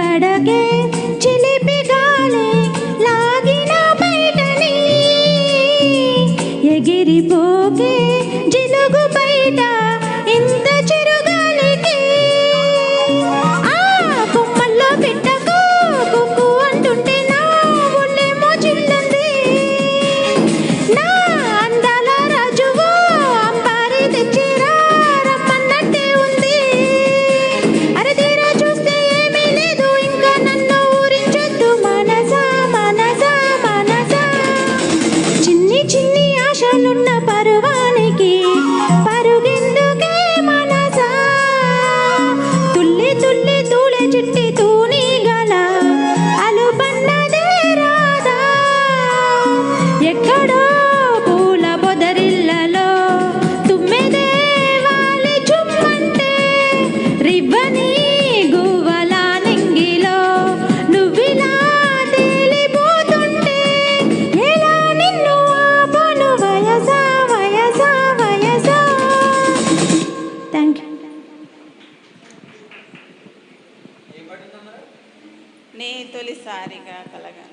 పడకే చిలిపి గాలి లాగిన బయటని ఎగిరిపోకే జిలుగు బయట ఇంత చిరుగాలికి ఆ కొమ్మల్లో పెట్టకు కుక్కు అంటుంటే నా ఒళ్ళేమో చిల్లంది నా అందాల రాజువో అంబారి తెచ్చిరా రమ్మన్నట్టే ఉంది అరే తీరా చూస్తే ఏమీ లేదు ఇంకా నన్ను ఊరించొద్దు మనసా మనసా మనసా చిన్ని చిన్ని ఆశలున్న పరువానికి పరుగెందుకే మనసా తుల్లి తుల్లి తూలే చిట్టి తూని గల అలుపన్నదే రాదా ఎక్కడో పూల పొదరిల్లలో తుమ్మెదే వాలి చుమ్మంటే రివ్వని గువ్వల నింగిలో నువ్విలా తేలిపోతుంటే ఎలా నిన్ను ఆపను వయసా వయసా వయసా. Thank you. నీ తొలిసారిగా కలగా